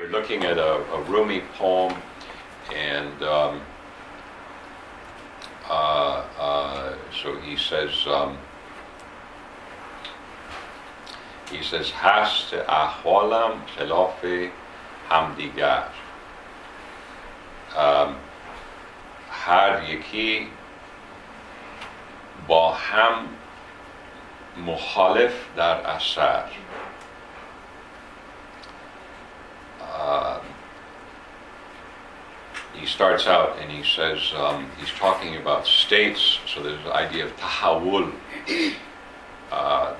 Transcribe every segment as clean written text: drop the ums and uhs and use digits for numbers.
We're looking at a Rumi poem, and so he says, هست احوالم خلاف همدیگر. هر یکی با هم مخالف در اثر. He starts out and he says, he's talking about states, so there's the idea of tahawul,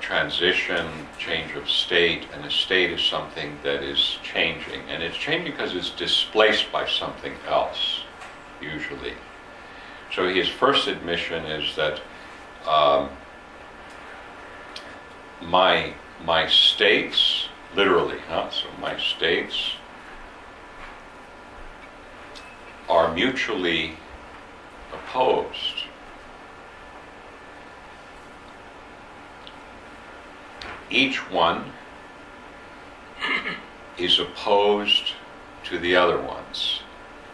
transition, change of state, and a state is something that is changing. And it's changing because it's displaced by something else, usually. So his first admission is that my states, literally, so my states are mutually opposed. Each one is opposed to the other ones,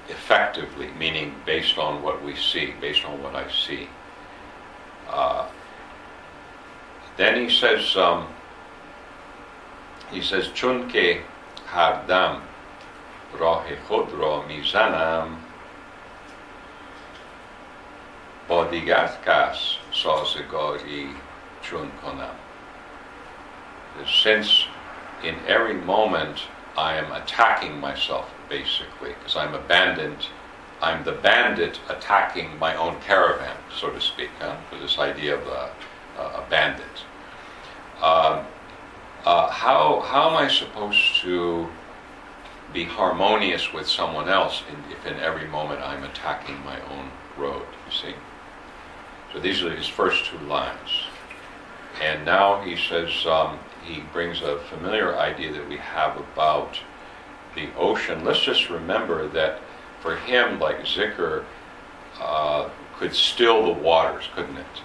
effectively, meaning based on what we see, based on what I see. Then he says, چون که هر دم راه خود را میزنم با دیگر کس سازگاری چون کنم. Since in every moment I am attacking myself, basically, because I'm the bandit attacking my own caravan, so to speak, for this idea of a bandit. How am I supposed to be harmonious with someone else if in every moment I'm attacking my own road, you see? So these are his first two lines. And now he says, he brings a familiar idea that we have about the ocean. Let's just remember that for him, like zikr, could still the waters, couldn't it?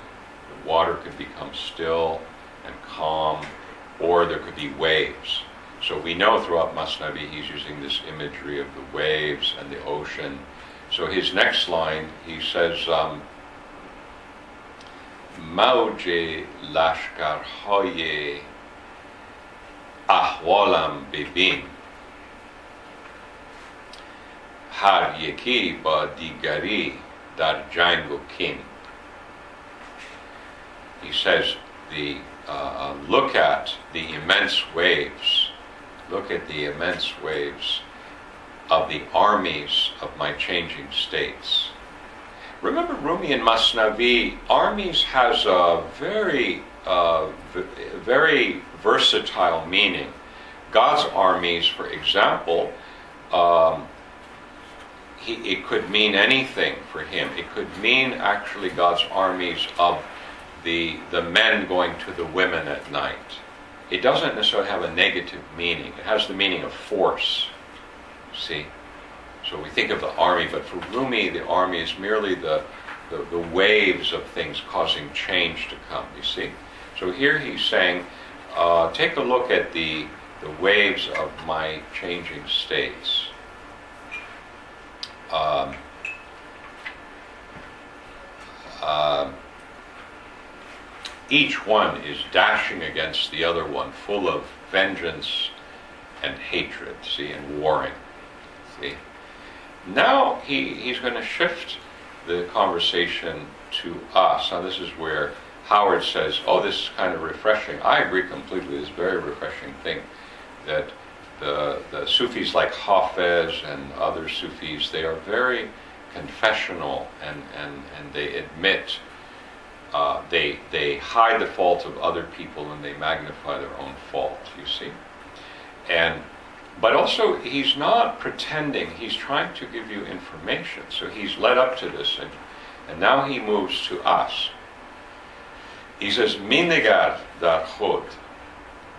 The water could become still and calm, or there could be waves. So we know throughout Masnavi he's using this imagery of the waves and the ocean. So his next line, he says, موج لشکرهای احوالم ببین هر یکی با دیگری در جنگ و کین. He says, look at the immense waves, of the armies of my changing states. Remember Rumi and Masnavi, armies has a very versatile meaning. God's armies, for example, it could mean anything for him. It could mean actually God's armies of the men going to the women at night. It doesn't necessarily have a negative meaning. It has the meaning of force, see? So we think of the army, but for Rumi, the army is merely the waves of things causing change to come, you see? So here he's saying, take a look at the waves of my changing states. Each one is dashing against the other one, full of vengeance and hatred, see, and warring, see? Now he's going to shift the conversation to us. Now this is where Howard says, oh, this is kind of refreshing. I agree completely. It's a very refreshing thing that the Sufis like Hafez and other Sufis, they are very confessional and they admit, they hide the fault of other people and they magnify their own fault, you see. But also, he's not pretending, he's trying to give you information. So he's led up to this, and now he moves to us. He says, Minigar dar khod,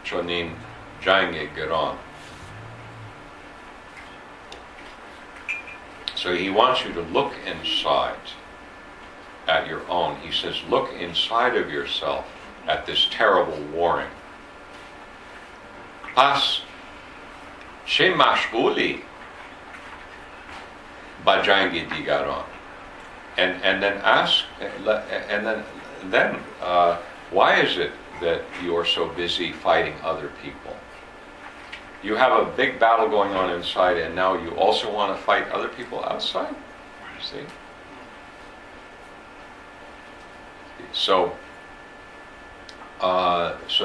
chonin jange geran. So he wants you to look inside at your own. He says, look inside of yourself at this terrible warring. Pas چه مشغولی با جنگ دیگران. And then ask, and then why is it that you are so busy fighting other people? You have a big battle going on inside, and now you also want to fight other people outside? See? So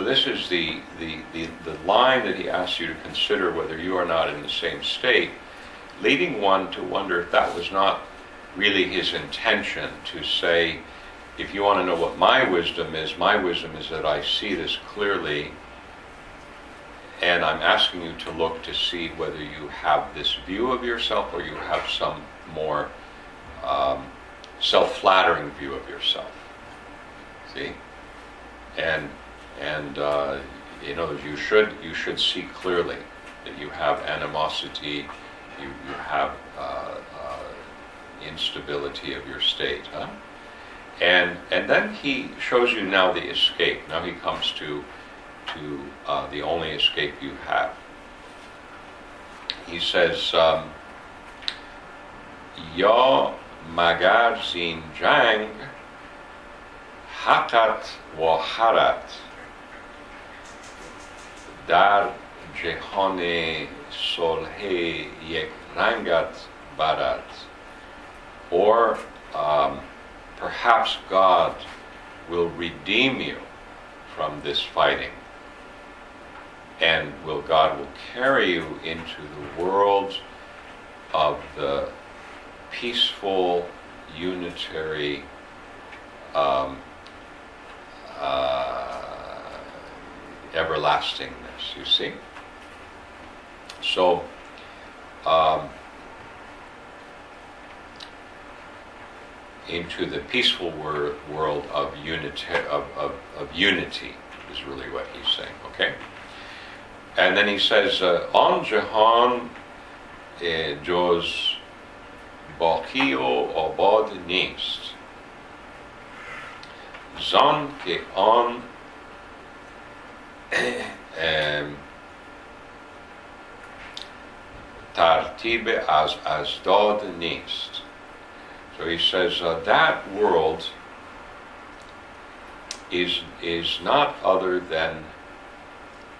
this is the line that he asks you to consider whether you are not in the same state, leading one to wonder if that was not really his intention to say, if you want to know what my wisdom is that I see this clearly, and I'm asking you to look to see whether you have this view of yourself or you have some more self-flattering view of yourself. See? And in other words, you should see clearly that you have animosity, you have instability of your state, huh? And then he shows you now the escape. Now he comes to the only escape you have. He says, Ya magar zin jang hakat wa harat dar jehane solhe yek rangat barat. Or perhaps God will redeem you from this fighting, and God will carry you into the world of the peaceful, unitary, everlastingness, you see? So, into the peaceful world of unity is really what he's saying, okay? And then he says, On jahan juz baqi o abad nist, zan ke an tartib az azdad nist. So he says that world is not other than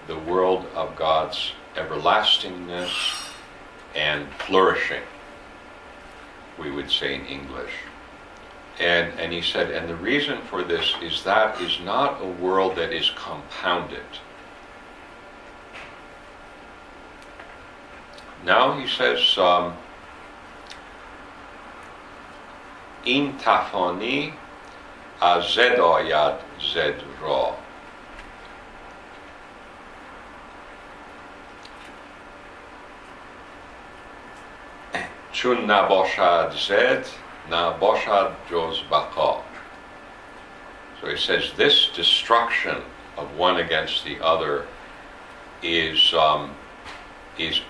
the world of God's everlastingness and flourishing, we would say in English. And he said, and the reason for this is that is not a world that is compounded. Now he says, این تفانی از زد آید زد را. چون نباشد زد نباشد جز بقا. So he says this destruction of one against the other is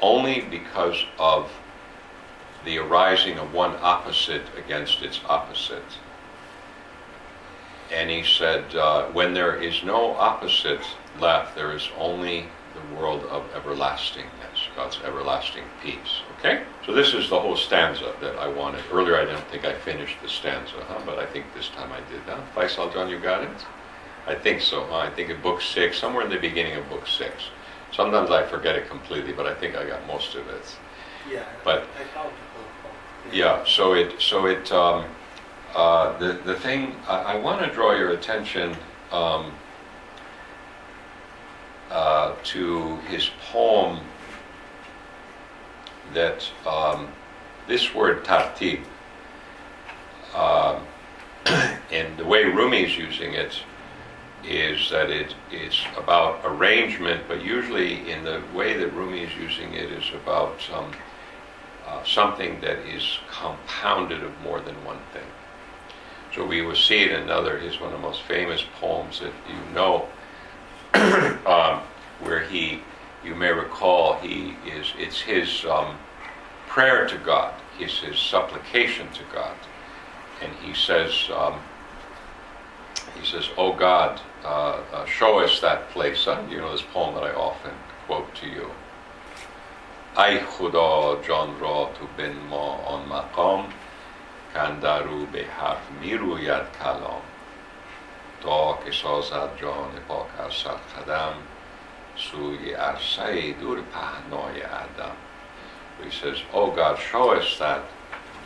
only because of the arising of one opposite against its opposite. And he said, when there is no opposite left, there is only the world of everlastingness, God's everlasting peace. Okay? So this is the whole stanza that I wanted. Earlier I didn't think I finished the stanza, but I think this time I did. Faisal, John, you got it? I think so, I think in book 6, somewhere in the beginning of book 6. Sometimes I forget it completely, but I think I got most of it. Yeah, but I found it. Yeah, the thing I want to draw your attention to his poem that this word tartib, and the way Rumi is using it is that it's about arrangement, but usually in the way that Rumi is using it is about something that is compounded of more than one thing. So we will see it in one of the most famous poems that you know, where you may recall, it's his prayer to God, it's his supplication to God, and he says, "Oh God, show us that place." You know this poem that I often quote to you. ای خدا جان را تو بنما آن مقام کاندرو به حرف میروید کلام تا که سازد جان پاک از صد قدم سوی عرصه دور پهنای Adam. He says, oh God, show us that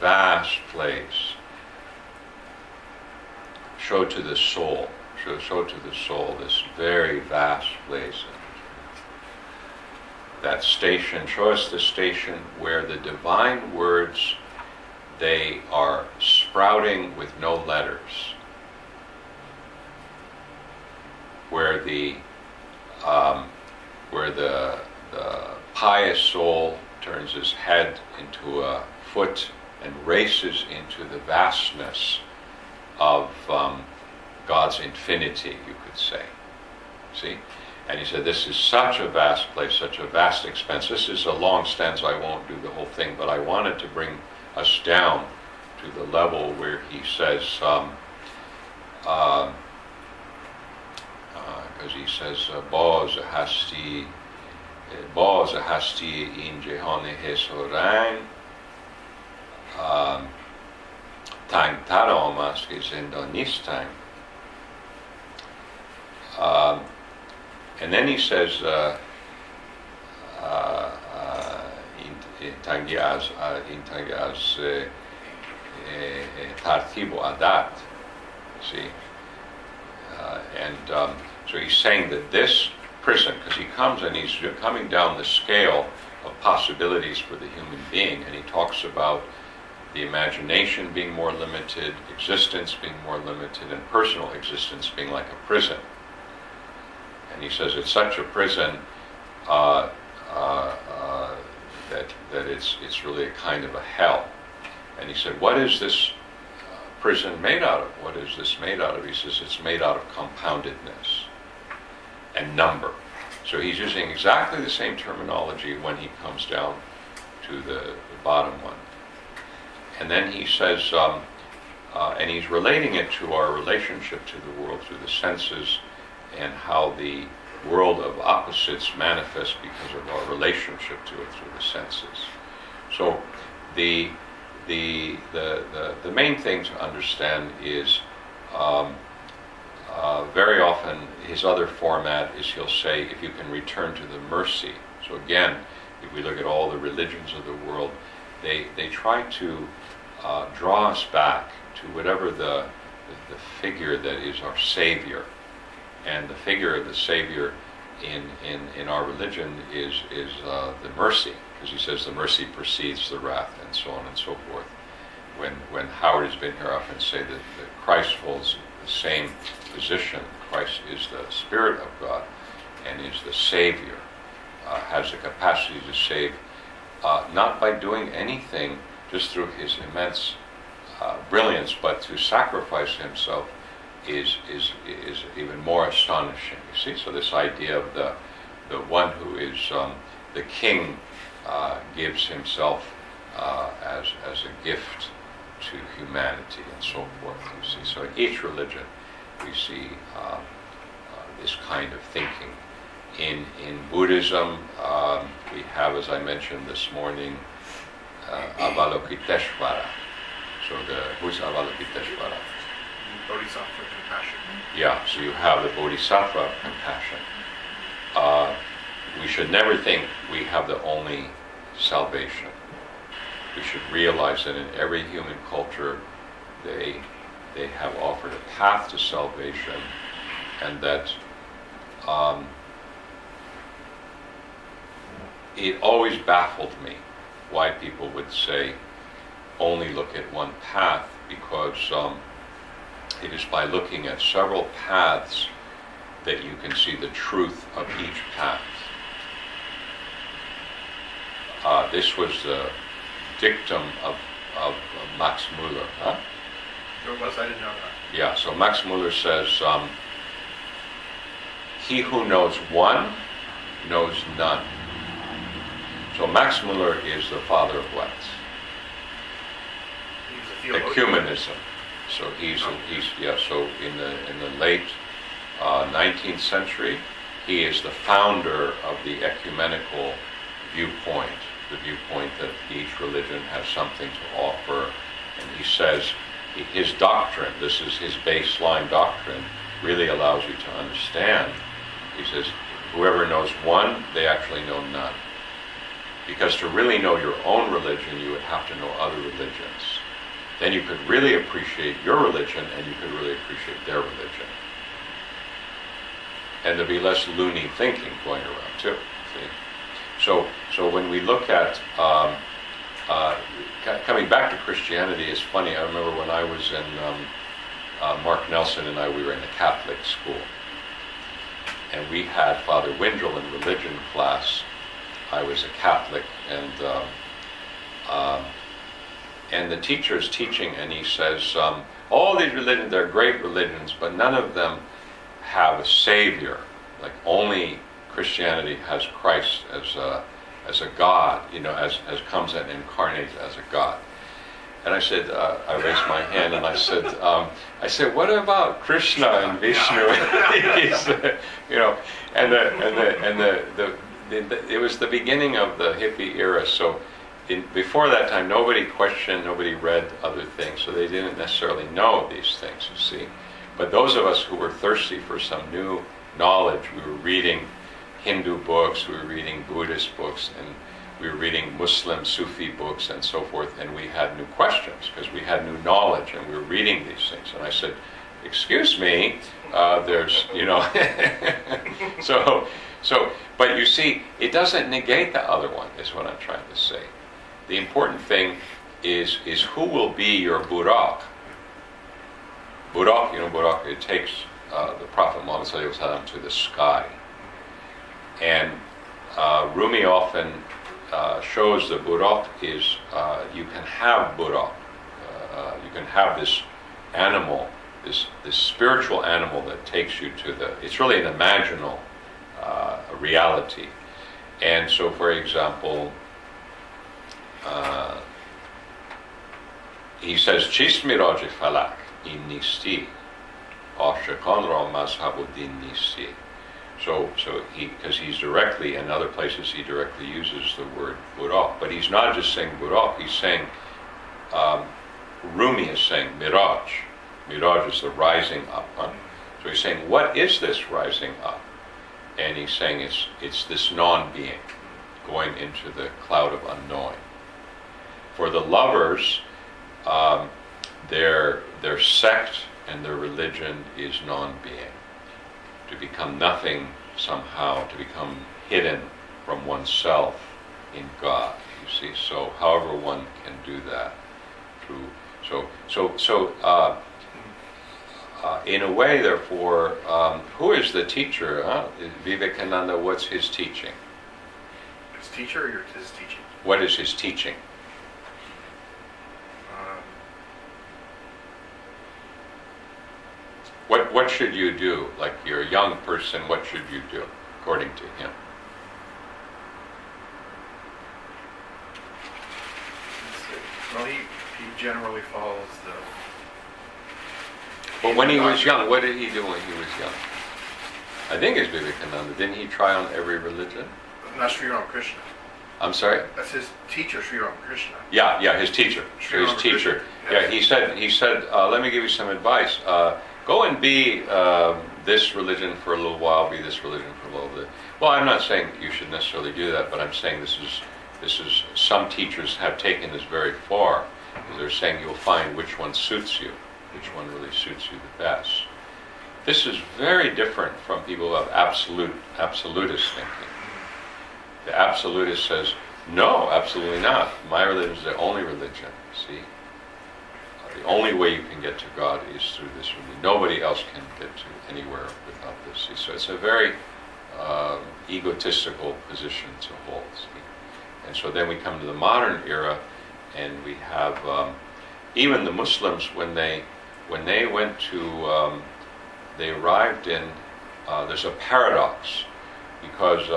vast place. Show to the soul. Show to the soul this very vast place. That station, show us the station where the divine words, they are sprouting with no letters. Where the pious soul turns his head into a foot and races into the vastness of God's infinity, you could say. See? And he said, this is such a vast place, such a vast expense. This is a long stanza, I won't do the whole thing, but I wanted to bring us down to the level where he says, because he says, باز هستی این جهان حس و رنگ تنگتر آمد که زندان نیست تنگ. And then he says, این تنگی از ترتیب و عدد. See? So he's saying that this prison, because he comes and he's coming down the scale of possibilities for the human being, and he talks about the imagination being more limited, existence being more limited, and personal existence being like a prison. And he says it's such a prison that it's really a kind of a hell. And he said, what is this prison made out of? What is this made out of? He says it's made out of compoundedness and number. So he's using exactly the same terminology when he comes down to the bottom one. And then he says, and he's relating it to our relationship to the world through the senses and how the world of opposites manifests because of our relationship to it through the senses. So the main thing to understand is very often his other format is he'll say, if you can return to the mercy. So again, if we look at all the religions of the world, they try to draw us back to whatever the figure that is our Savior. And the figure of the Savior in our religion is the mercy, because he says the mercy precedes the wrath, and so on and so forth. When Howard has been here, I often say that Christ holds the same position. Christ is the Spirit of God and is the Savior, has the capacity to save, not by doing anything, just through his immense brilliance, but to sacrifice himself is even more astonishing. You see, so this idea of the one who is the king gives himself as a gift to humanity and so forth. You see, so in each religion we see this kind of thinking. In Buddhism, we have, as I mentioned this morning, Avalokiteshvara. So who's Avalokiteshvara? Bodhisattva compassion. Yeah, so you have the Bodhisattva compassion. We should never think we have the only salvation. We should realize that in every human culture they have offered a path to salvation, and that it always baffled me why people would say only look at one path, because it is by looking at several paths that you can see the truth of each path. This was the dictum of Max Muller. Huh? Sure was, I didn't know that. Yeah, so Max Muller says, he who knows one knows none. So Max Muller is the father of what? He's a Ecumenism. So he's so in the late 19th century, he is the founder of the ecumenical viewpoint the viewpoint that each religion has something to offer, and he says his doctrine, this is his baseline doctrine, really allows you to understand. He says, whoever knows one, they actually know none. Because to really know your own religion, you would have to know other religions. Then you could really appreciate your religion, and you could really appreciate their religion. And there'd be less loony thinking going around too. See? So when we look at coming back to Christianity, is funny. I remember when I was in Mark Nelson and I, we were in a Catholic school, and we had Father Windrell in religion class. I was a Catholic, and the teacher's teaching, and he says, all these religions, they're great religions, but none of them have a savior. Like only Christianity has Christ as a God, as comes and incarnates as a God. And I said, I raised my hand and I said, what about Krishna and Vishnu? He said, it was the beginning of the hippie era. So before that time, nobody questioned, nobody read other things, so they didn't necessarily know these things, you see. But those of us who were thirsty for some new knowledge, we were reading Hindu books, we were reading Buddhist books, and we were reading Muslim Sufi books and so forth, and we had new questions because we had new knowledge, and we were reading these things. And I said, excuse me, there's, but you see, it doesn't negate the other one, is what I'm trying to say. The important thing is who will be your Burak. Burak, it takes the Prophet Muhammad ﷺ to the sky. And Rumi often shows that Burak is, you can have Burak. You can have this animal, this spiritual animal that takes you to it's really an imaginal reality. And so, for example, he says, Chist miraj falak in nisti, ashakan ra mazhabuddin nisti. So because he's directly, in other places he directly uses the word Burak, but he's not just saying Burak, he's saying, Rumi is saying miraj. Miraj is the rising up. Huh? So he's saying, what is this rising up? And he's saying it's this non-being going into the cloud of unknowing. For the lovers, their sect and their religion is non-being. To become nothing somehow, to become hidden from oneself in God. You see, so however one can do that through. In a way, therefore, who is the teacher? Vivekananda, what's his teaching? His teacher or his teaching? What is his teaching? What should you do? Like you're a young person, what should you do, according to him? Well, he generally follows the... But when he was young, what did he do when he was young? I think it's Vivekananda. Didn't he try on every religion? Not Sri Ramakrishna. I'm sorry? That's his teacher, Sri Ramakrishna. Yeah, his teacher. Sri His teacher. Yes. Yeah, he said, let me give you some advice. Go and be this religion for a little while, be this religion for a little bit. Well, I'm not saying you should necessarily do that, but I'm saying this is some teachers have taken this very far. They're saying you'll find which one suits you, which one really suits you the best. This is very different from people who have absolutist thinking. The absolutist says, no, absolutely not. My religion is the only religion, see? The only way you can get to God is through this religion. Nobody else can get to anywhere without this. See? So it's a very egotistical position to hold. See? And so then we come to the modern era, and we have even the Muslims when they went to they arrived in there's a paradox because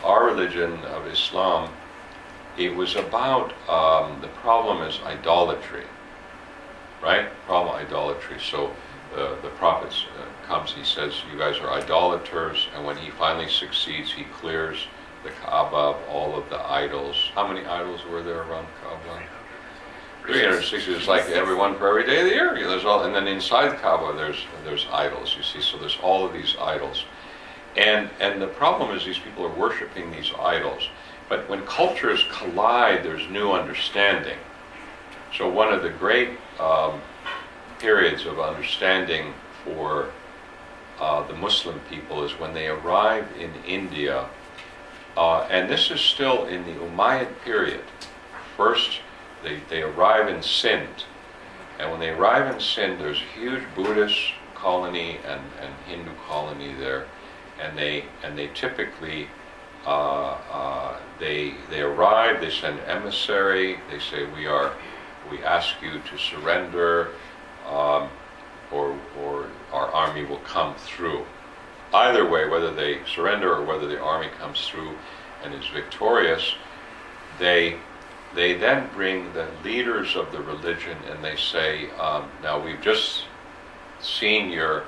our religion of Islam, it was about the problem is idolatry. Right? Problem idolatry. So the prophet comes, he says, you guys are idolaters, and when he finally succeeds, he clears the Kaaba, all of the idols. How many idols were there around Kaaba? 360. It's like every one for every day of the year. There's all, and then inside Kaaba there's idols. You see, so there's all of these idols, and the problem is these people are worshiping these idols. But when cultures collide, there's new understanding. So one of the great periods of understanding for the Muslim people is when they arrive in India, and this is still in the Umayyad period. First, they arrive in Sindh, and when they arrive in Sindh, there's a huge Buddhist colony and Hindu colony there, and they typically they arrive, they send emissary, they say we ask you to surrender, or our army will come through. Either way, whether they surrender or whether the army comes through and is victorious, they then bring the leaders of the religion and they say, now we've just seen your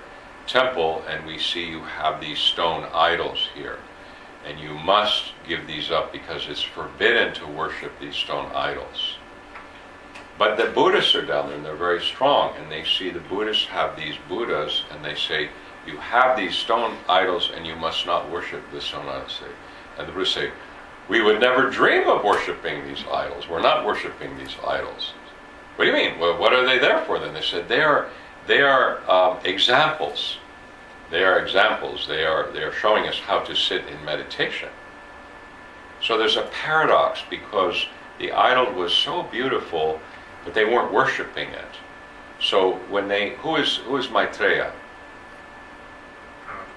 temple and we see you have these stone idols here, and you must give these up because it's forbidden to worship these stone idols. But the Buddhists are down there and they're very strong, and they see the Buddhists have these Buddhas and they say, you have these stone idols and you must not worship the stone idols. And the Buddhists say, we would never dream of worshiping these idols. We're not worshiping these idols. What do you mean? Well, what are they there for then? They said they are examples. They are examples. They are showing us how to sit in meditation. So there's a paradox, because the idol was so beautiful, but they weren't worshiping it. So when who is Maitreya?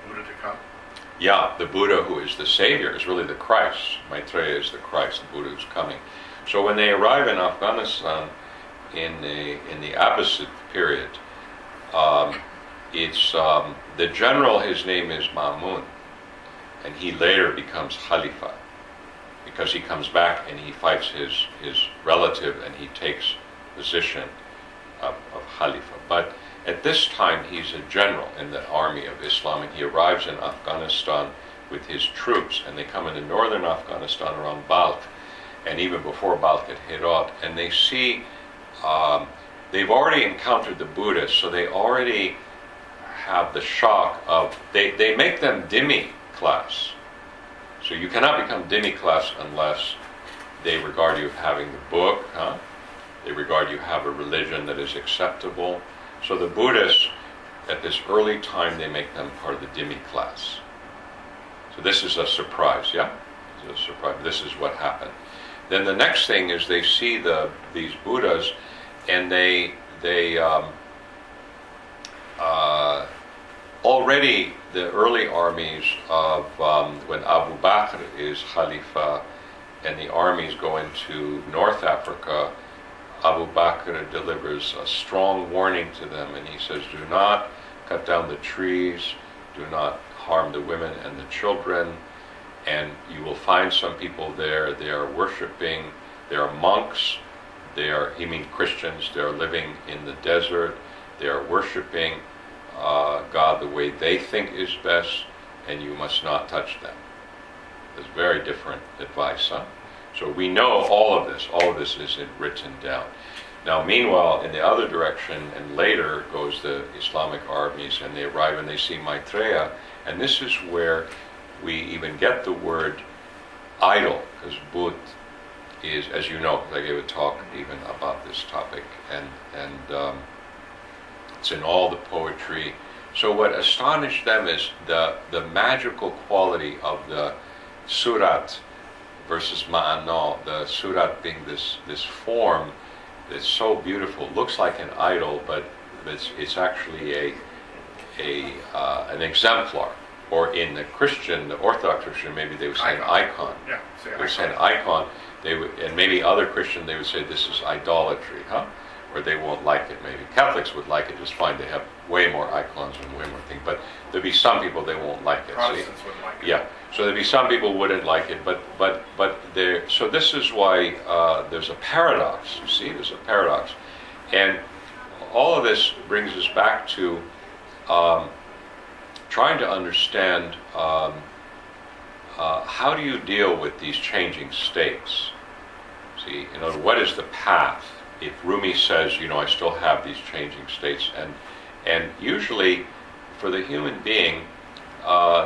Buddha to come. Yeah, the Buddha who is the Savior is really the Christ. Maitreya is the Christ, the Buddha who's coming. So when they arrive in Afghanistan in the Abbasid period, it's the general, his name is Ma'mun, and he later becomes Khalifa, because he comes back and he fights his relative and he takes position of Khalifa. But at this time he's a general in the army of Islam, and he arrives in Afghanistan with his troops, and they come into northern Afghanistan around Balkh, and even before Balkh at Herat, and they see they've already encountered the Buddhists, so they already have the shock of, they make them dhimmi class. So you cannot become dhimmi class unless they regard you as having the book, They regard you have a religion that is acceptable. So the Buddhists, at this early time, they make them part of the dhimmi class. So this is a surprise, yeah? It's a surprise. This is what happened. Then the next thing is they see these Buddhas, and they already the early armies of when Abu Bakr is Khalifa and the armies go into North Africa, Abu Bakr delivers a strong warning to them, and he says, do not cut down the trees, do not harm the women and the children, and you will find some people there, they are worshiping, they are monks, he means Christians, they are living in the desert, they are worshiping God the way they think is best, and you must not touch them. It's very different advice, huh? So we know all of this is written down. Now meanwhile, in the other direction, and later goes the Islamic armies, and they arrive and they see Maitreya, and this is where we even get the word idol, because Buddh is, as you know, I gave a talk even about this topic, and it's in all the poetry. So what astonished them is the magical quality of the surat versus ma'ana, the surat being this form that's so beautiful, looks like an idol, but it's actually an exemplar. Or in the Christian, the Orthodox Christian, maybe they would say an icon. Yeah, they would say an icon. They would, and maybe other Christian, they would say this is idolatry, or they won't like it. Maybe Catholics would like it just fine. They have way more icons and way more things. But there'd be some people they won't like it. Protestants wouldn't like it. Yeah. So there'd be some people wouldn't like it. But there. So this is why there's a paradox. You see, there's a paradox, and all of this brings us back to trying to understand how do you deal with these changing states? See, in other words, what is the path? If Rumi says, I still have these changing states, and usually for the human being,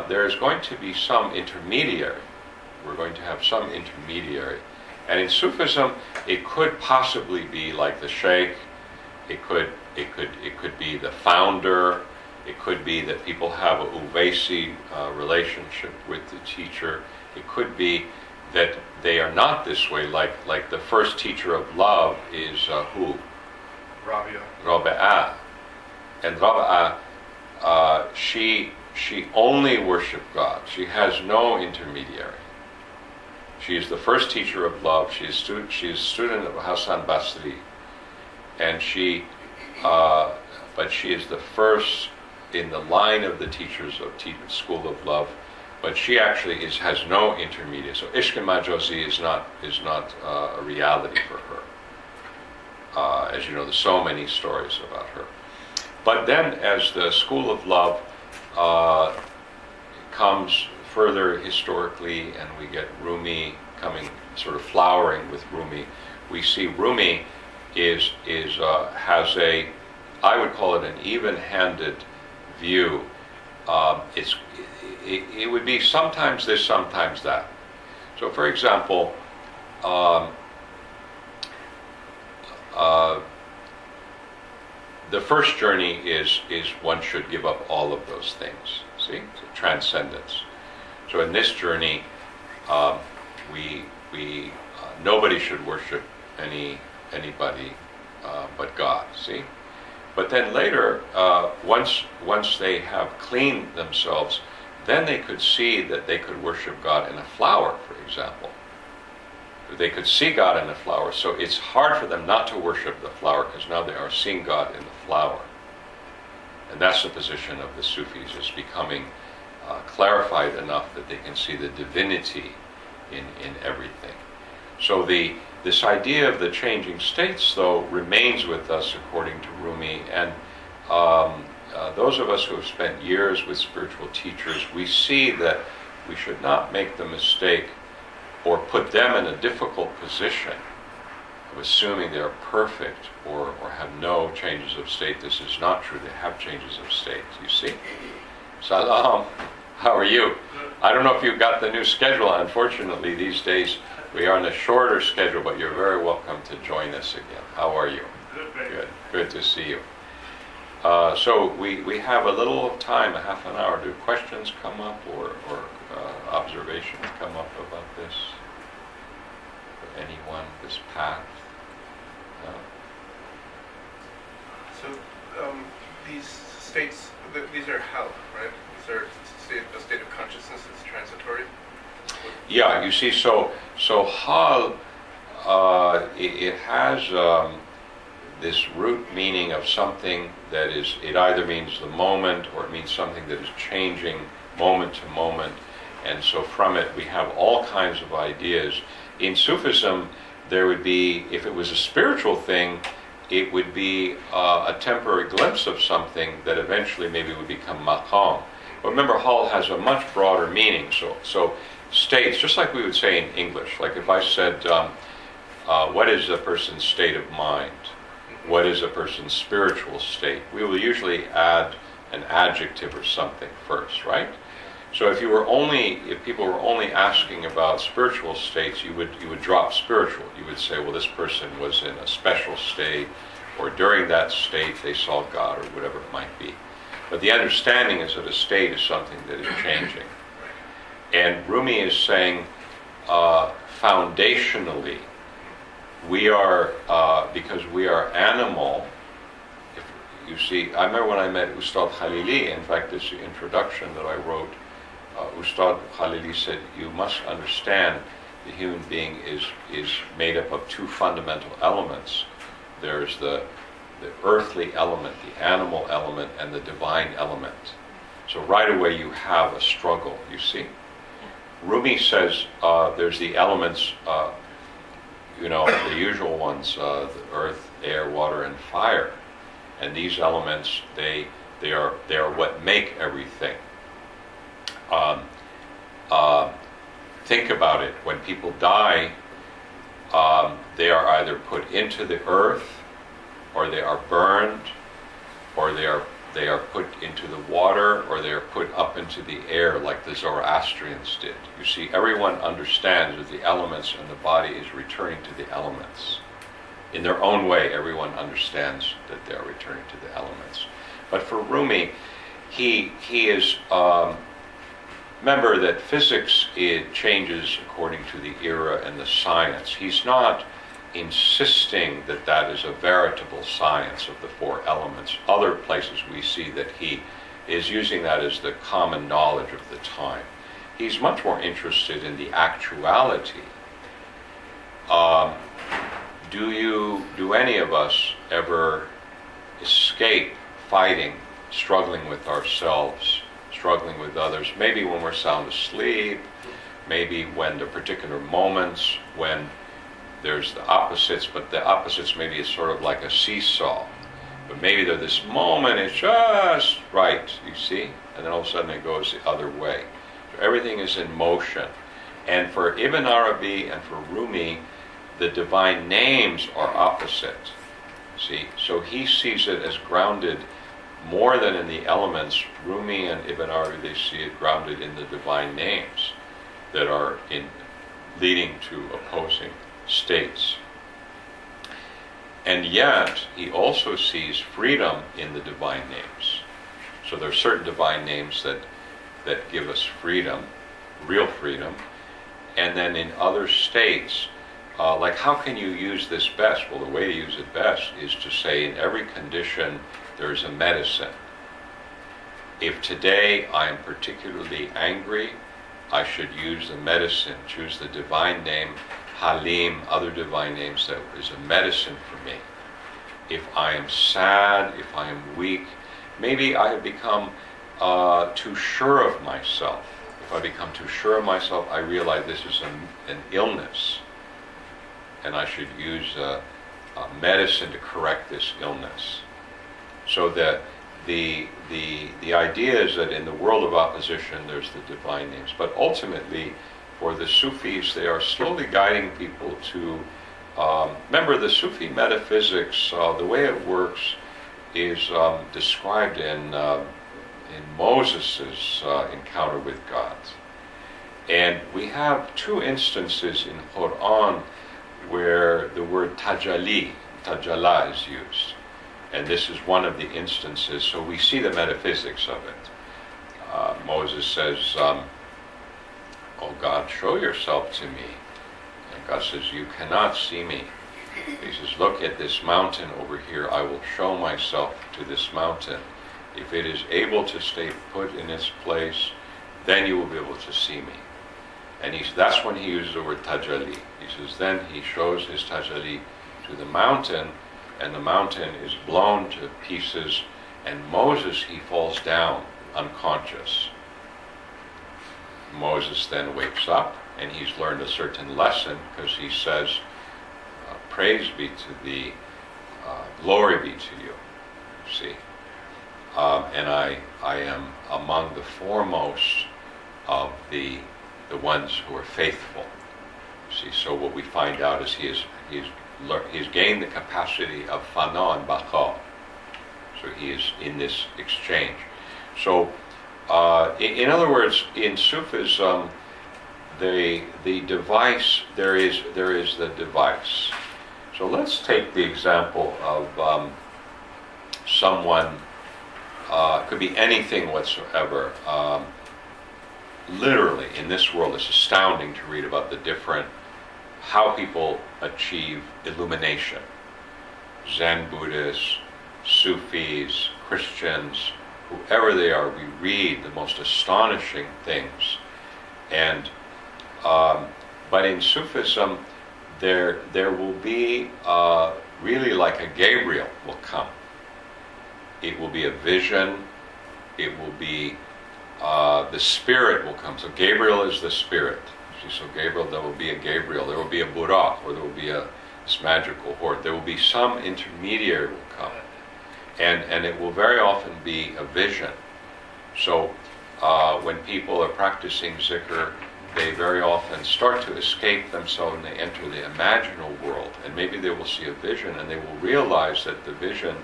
there is going to be some intermediary. We're going to have some intermediary. And in Sufism, it could possibly be like the sheikh. It could be the founder. It could be that people have a Uvaisi relationship with the teacher. It could be that they are not this way, like the first teacher of love is who? Rabia. Rabi'ah. And Rabi'ah, she only worshipped God. She has no intermediary. She is the first teacher of love. She is a student of Hassan Basri. And but she is the first in the line of the teachers of School of Love. But she actually has no intermediate. So Ishq Majosi is not a reality for her. As you know, there's so many stories about her. But then, as the School of Love comes further historically, and we get Rumi coming, sort of flowering with Rumi, we see Rumi has a, I would call it an even-handed view. It would be sometimes this, sometimes that. So, for example, the first journey is one should give up all of those things. See, so transcendence. So in this journey, we nobody should worship anybody but God. See, but then later, once they have cleaned themselves, then they could see that they could worship God in a flower, for example. They could see God in the flower, so it's hard for them not to worship the flower because now they are seeing God in the flower. And that's the position of the Sufis, is becoming clarified enough that they can see the divinity in everything. So this idea of the changing states, though, remains with us according to Rumi, and those of us who have spent years with spiritual teachers, we see that we should not make the mistake or put them in a difficult position of assuming they're perfect or have no changes of state. This is not true. They have changes of state, you see. Salam, how are you? I don't know if you got the new schedule. Unfortunately, these days we are on a shorter schedule, but you're very welcome to join us again. How are you? Good. Good to see you. So we have a little time, a half an hour. Do questions come up or observations come up about this? For anyone, this path? So these states, these are hell, right? These are a state of consciousness that's transitory? Yeah, you see, so hal, it has this root meaning of something that is, it either means the moment or it means something that is changing moment to moment. And so from it we have all kinds of ideas. In Sufism, there would be, if it was a spiritual thing, it would be a temporary glimpse of something that eventually maybe would become maqam. But remember, hal has a much broader meaning. So states, just like we would say in English, like if I said, what is a person's state of mind? What is a person's spiritual state? We will usually add an adjective or something first, right? So if people were only asking about spiritual states, you would drop spiritual. You would say, well, this person was in a special state, or during that state they saw God, or whatever it might be. But the understanding is that a state is something that is changing. And Rumi is saying, foundationally, we are, because we are animal. If you see, I remember when I met Ustad Khalili, in fact, this introduction that I wrote, Ustad Khalili said, you must understand the human being is made up of two fundamental elements. There's the earthly element, the animal element, and the divine element. So right away you have a struggle, you see. Rumi says there's the elements, the usual ones, the earth, air, water, and fire. And these elements, they are what make everything. think about it. When people die, they are either put into the earth, or they are burned, or they are put into the water, or they are put up into the air like the Zoroastrians did. You see, everyone understands that the elements and the body is returning to the elements. In their own way, everyone understands that they are returning to the elements. But for Rumi, he is, remember that physics, it changes according to the era and the science. He's not insisting that that is a veritable science of the four elements. Other places we see that he is using that as the common knowledge of the time. He's much more interested in the actuality. Do any of us ever escape fighting, struggling with ourselves, struggling with others? Maybe when we're sound asleep, maybe when the particular moments when there's the opposites, but the opposites maybe is sort of like a seesaw. But maybe there's this moment, it's just right, you see? And then all of a sudden it goes the other way. So everything is in motion. And for Ibn Arabi and for Rumi, the divine names are opposite. See? So he sees it as grounded more than in the elements. Rumi and Ibn Arabi, they see it grounded in the divine names that are leading to opposing states. And yet, he also sees freedom in the divine names. So there are certain divine names that give us freedom, real freedom. And then in other states, like how can you use this best? Well, the way to use it best is to say in every condition there's a medicine. If today I am particularly angry, I should use the medicine, choose the divine name, Halim, other divine names that is a medicine for me. If I am sad, if I am weak, maybe I have become too sure of myself. If I become too sure of myself, I realize this is an illness, and I should use a medicine to correct this illness. So that the idea is that in the world of opposition, there's the divine names. But ultimately, for the Sufis, they are slowly guiding people to, remember the Sufi metaphysics, the way it works is described in Moses' encounter with God. And we have two instances in Quran where the word tajalla is used. And this is one of the instances, so we see the metaphysics of it. Moses says, "Oh God, show yourself to me." And God says, "You cannot see me." He says, "Look at this mountain over here. I will show myself to this mountain. If it is able to stay put in its place, then you will be able to see me." And that's when he uses the word tajalli. He says, then he shows his tajalli to the mountain, and the mountain is blown to pieces, and Moses, he falls down unconscious. Moses then wakes up, and he's learned a certain lesson, because he says, "Praise be to thee, glory be to you." See? And I am among the foremost of the ones who are faithful. See, so what we find out is he's gained the capacity of fana and baqa. So he is in this exchange. So, in other words, in Sufism, the device, there is the device. So let's take the example of someone, could be anything whatsoever. Literally, in this world, it's astounding to read about the different, how people achieve illumination. Zen Buddhists, Sufis, Christians, whoever they are, we read the most astonishing things. And but in Sufism, there will be really like a Gabriel will come. It will be a vision. It will be the spirit will come. So Gabriel is the spirit. So Gabriel, there will be a Gabriel. There will be a Burak, or there will be this magical horde. There will be some intermediary will come, and it will very often be a vision. So when people are practicing zikr, they very often start to escape themselves and they enter the imaginal world, and maybe they will see a vision and they will realize that the vision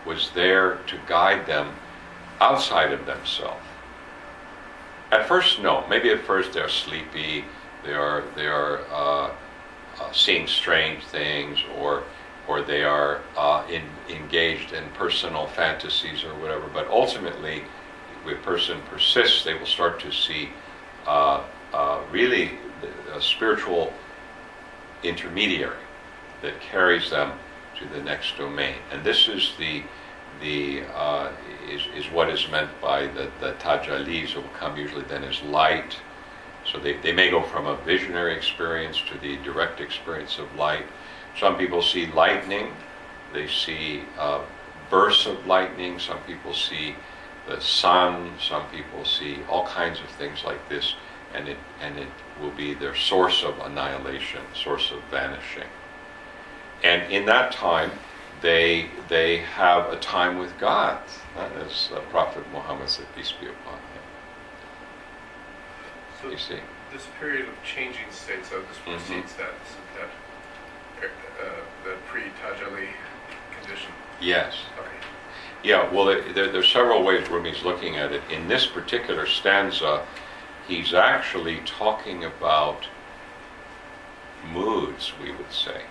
was there to guide them outside of themselves. At first, no. Maybe at first they're sleepy, they are seeing strange things, or they are engaged in personal fantasies or whatever. But ultimately, if a person persists, they will start to see really a spiritual intermediary that carries them to the next domain. And this is is what is meant by the tajallis, who will come usually then as light. So they may go from a visionary experience to the direct experience of light. Some people see lightning, they see bursts of lightning, some people see the sun, some people see all kinds of things like this, and it will be their source of annihilation, source of vanishing. And in that time, they have a time with God, as Prophet Muhammad said, peace be upon him. So You see? this period of changing states, so this precedes that the pre-Tajalli condition. Yes. Okay. Yeah, well, there's several ways Rumi's looking at it. In this particular stanza, he's actually talking about moods, we would say.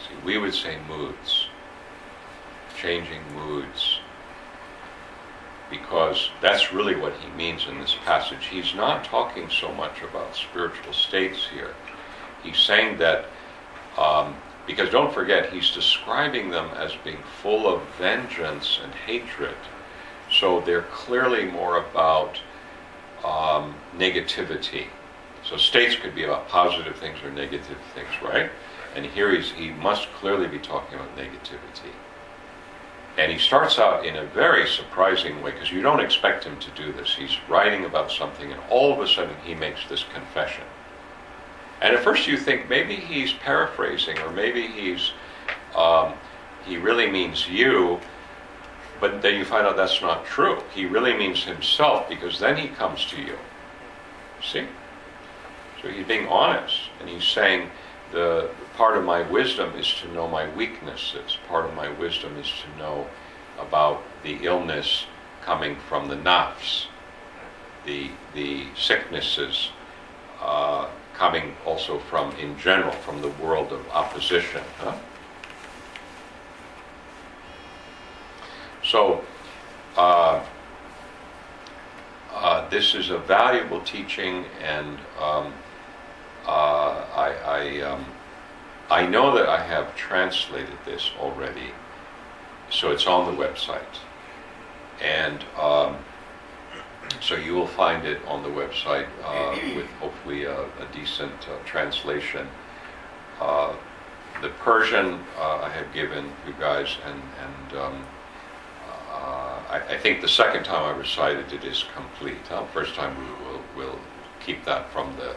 See, we would say moods, changing moods, because that's really what he means in this passage. He's not talking so much about spiritual states here. He's saying that, because don't forget, he's describing them as being full of vengeance and hatred. So they're clearly more about negativity. So states could be about positive things or negative things, right? And here he must clearly be talking about negativity. And he starts out in a very surprising way, because you don't expect him to do this. He's writing about something, and all of a sudden he makes this confession. And at first you think maybe he's paraphrasing, or maybe he really means you, but then you find out that's not true. He really means himself, because then he comes to you. See? So he's being honest, and he's saying, the part of my wisdom is to know my weaknesses. Part of my wisdom is to know about the illness coming from the nafs, the sicknesses coming also from, in general, from the world of opposition. Huh? So this is a valuable teaching, and I know that I have translated this already, so it's on the website, and so you will find it on the website with hopefully a decent translation. The Persian I have given you guys, and I think the second time I recited it is complete. First time we'll keep that from the,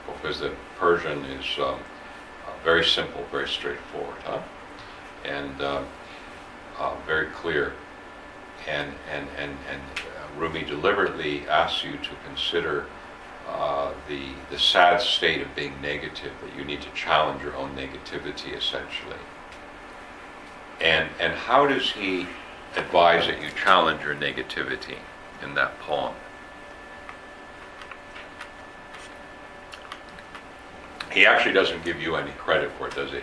because the Persian is very simple, very straightforward, and very clear. And Rumi deliberately asks you to consider the sad state of being negative, that you need to challenge your own negativity, essentially. And how does he advise that you challenge your negativity in that poem? He actually doesn't give you any credit for it, does he?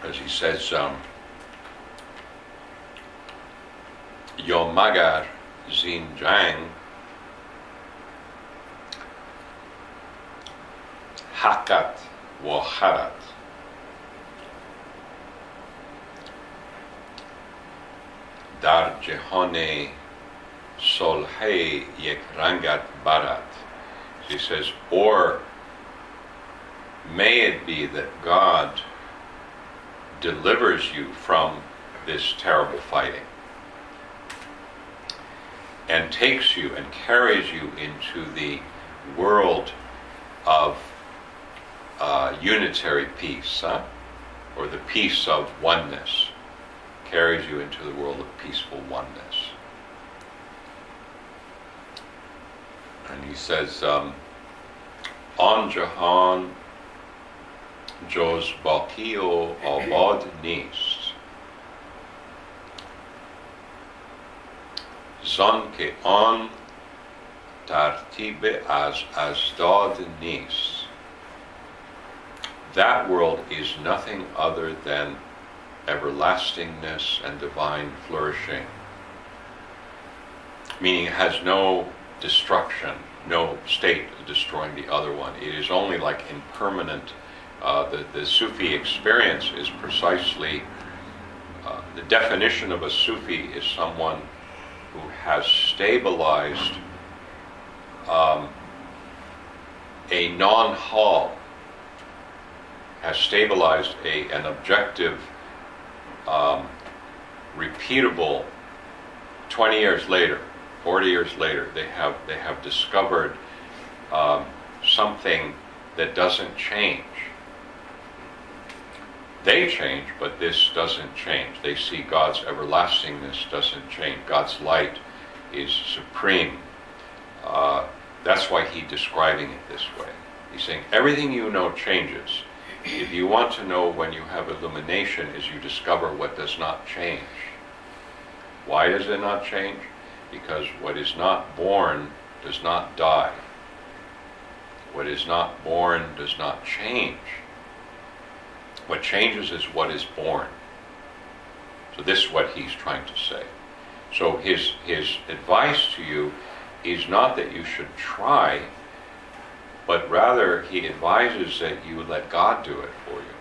As he says, Yo magar zin jang hakat wa kharat. Dar jehane solhe yek rangat barat. He says, or may it be that God delivers you from this terrible fighting and takes you and carries you into the world of unitary peace, or the peace of oneness, carries you into the world of peaceful oneness. And he says, "On Jahan Jos Bakio Abad Nist, Zan ke an Tartibe as Azdad Nist." That world is nothing other than everlastingness and divine flourishing, meaning it has no destruction, no state of destroying the other one. It is only like impermanent. The Sufi experience is precisely, the definition of a Sufi is someone who has stabilized a non-hal, has stabilized an objective, repeatable. 20 years later, 40 years later, they have discovered something that doesn't change. They change, but this doesn't change. They see God's everlastingness doesn't change. God's light is supreme. That's why he's describing it this way. He's saying everything you know changes. If you want to know when you have illumination, is you discover what does not change. Why does it not change? Because what is not born does not die. What is not born does not change. What changes is what is born. So this is what he's trying to say. So his advice to you is not that you should try, but rather he advises that you let God do it for you.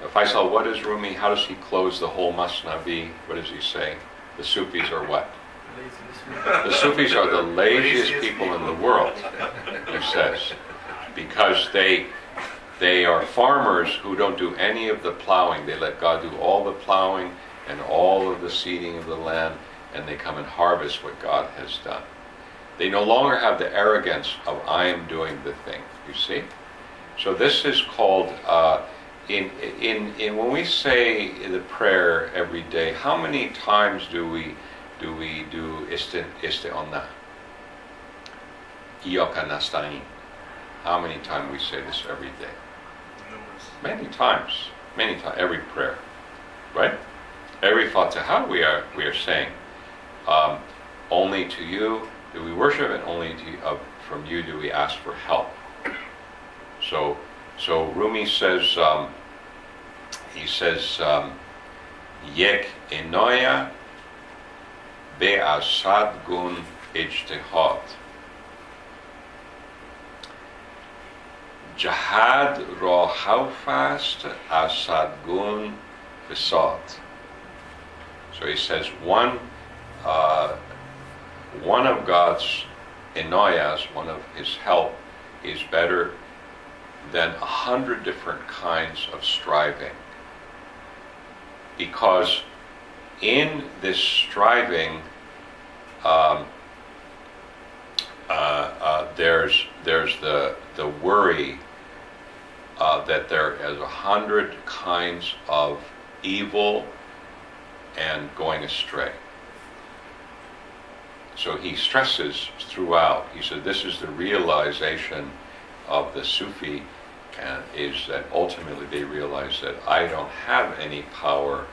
Faisal, what is Rumi? How does he close the whole Masnavi? What does he say? The Sufis are what? The Sufis are the laziest people in the world, he says, because they are farmers who don't do any of the plowing. They let God do all the plowing and all of the seeding of the land, and they come and harvest what God has done. They no longer have the arrogance of I am doing the thing. You see? So this is called in when we say the prayer every day. How many times do we do isti'ana? Iyaka nasta'in. How many times we say this every day? Many times. Every prayer, right? Every Fatiha we are saying, only to you do we worship, and only from you do we ask for help. So Rumi says, Yek inoya be asad gun ijtihad. Jihad ra haufast asad gun fisad. So he says one of God's inayas, one of his help, is better than 100 different kinds of striving. Because in this striving, there's the worry that there is 100 kinds of evil and going astray. So he stresses throughout, he said this is the realization of the Sufi, and is that ultimately they realize that I don't have any power,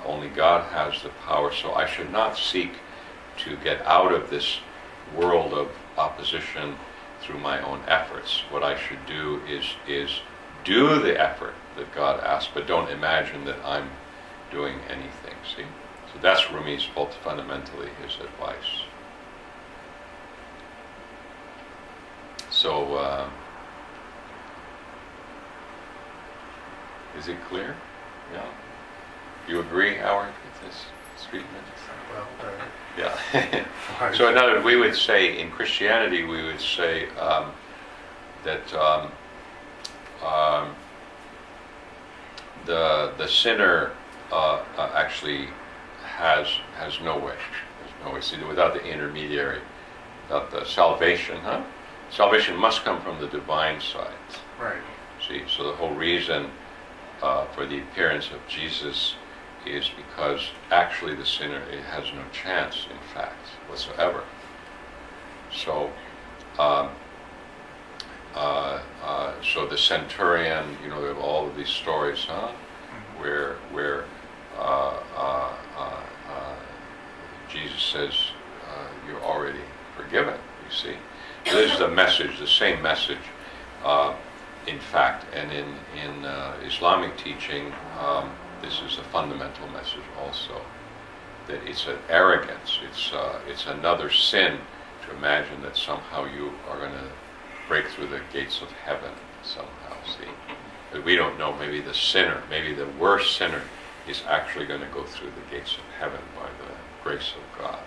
only God has the power, so I should not seek to get out of this world of opposition through my own efforts. What I should do is do the effort that God asks, but don't imagine that I'm doing anything, see? So that's Rumi's fundamentally his advice. So, is it clear? Yeah. You agree, Howard, with this treatment? Well, Yeah. So in other words, we would say, in Christianity, we would say that the sinner actually has no way. There's no way. See, without the intermediary, without the salvation, Salvation must come from the divine side. right. See, so the whole reason for the appearance of Jesus is because actually the sinner has no chance, in fact, whatsoever. So, so the centurion, you know, there are all of these stories, where Jesus says, you're already forgiven, you see. So this is the message, the same message, in fact, and in Islamic teaching, this is a fundamental message also, that it's an arrogance, it's another sin to imagine that somehow you are going to break through the gates of heaven somehow, see. But we don't know, maybe the sinner, maybe the worst sinner is actually going to go through the gates of heaven by the grace of God.